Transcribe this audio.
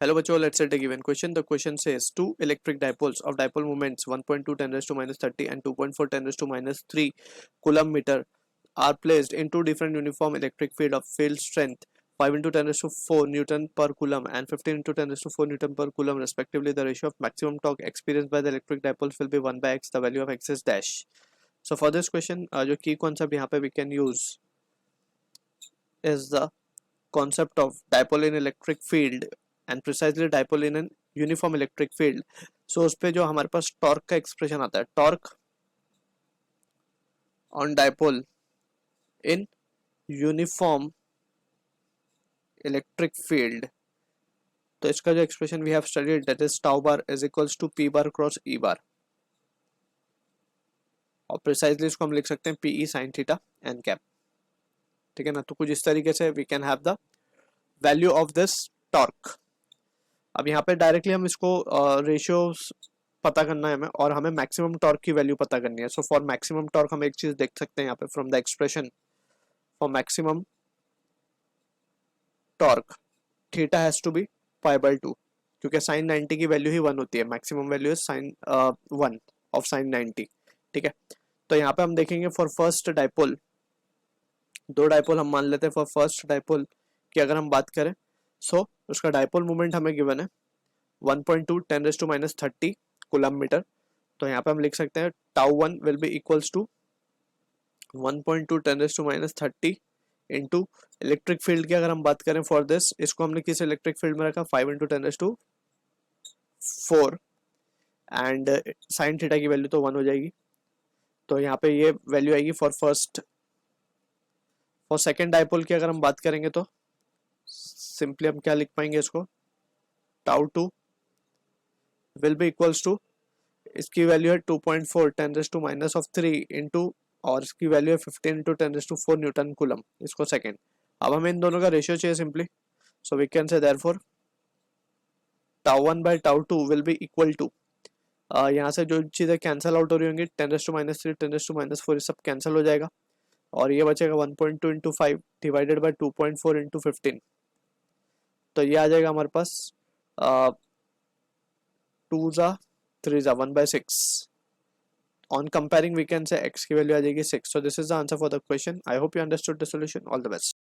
Hello बच्चों, let's set a given question. The question says two electric dipoles of dipole moments 1.2 10 raised to minus 30 and 2.4 10 raised to minus 3 coulomb meter are placed in two different uniform electric field of field strength 5 into 10 raised to 4 Newton per coulomb and 15 into 10 raised to 4 Newton per coulomb respectively. The ratio of maximum torque experienced by the electric dipoles will be 1 by x. The value of x is dash. So for this question, जो key concept यहाँ पे we can use is the concept of dipole in electric field and precisely dipole in an uniform electric field. So उस पे जो हमारे पास torque का expression आता है, torque on dipole in uniform electric field, तो इसका जो expression we have studied that is tau bar is equals to p bar cross E bar, और प्रिसाइजली इसको हम लिख सकते हैं p E sine theta n cap. ठीक है ना. तो कुछ इस तरीके से we can have the value of this torque. अब यहाँ पे डायरेक्टली हम इसको रेशियोज पता करना है हमें, और हमें मैक्सिमम टॉर्क की वैल्यू पता करनी है. सो फॉर मैक्सिमम टॉर्क हम एक चीज देख सकते हैं यहाँ पे from the expression for maximum torque theta has to be pi by 2, क्योंकि साइन 90 की वैल्यू ही 1 होती है. Maximum value is sine 1 of sine 90. ठीक है. तो यहाँ पे हम देखेंगे फॉर फर्स्ट डाइपोल, दो डाइपोल हम मान लेते हैं. फॉर फर्स्ट डाइपोल की अगर हम बात करें, सो उसका डाइपोल मोमेंट हमें गिवन है 1.2 10 raise to minus 30 coulomb metre. तो यहाँ पे हम लिख सकते हैं tau 1 will be equals to 1.2 10 raise to minus 30 into electric field की अगर हम बात करें फॉर दिस, इसको हमने किस इलेक्ट्रिक फील्ड में रखा 5 into 10 raise to 4 and sine theta की वैल्यू तो 1 हो जाएगी. तो यहाँ पे ये वैल्यू आएगी for first. For second dipole की अगर हम बात करेंगे तो सिंपली हम क्या लिख पाएंगे इसको, tau 2 will be equals to, इसकी वैल्यू है 2.4 10 raise to minus of 3 into, और इसकी वैल्यू है 15 into 10 raise to 4 newton coulomb. इसको सेकेंड. अब हमें इन दोनों का रेशियो चाहिए simply. So we can say therefore tau 1 by tau 2 will be equal to, यहाँ से जो चीज़ें कैंसिल आउट हो रही होंगी 10 raise to minus 3 10 raise to minus 4 ये सब कैंसिल हो जाएगा, और ये बचेगा 1.2 इंटू 5 डिवाइडेड बाई 2.4 इंटू 15. तो ये आ जाएगा हमारे पास 2 ज़ा 3 ज़ा 1 by 6. On comparing, we can say x की वैल्यू आ जाएगी 6. So this is the answer for the question. I hope you understood the solution. All the best.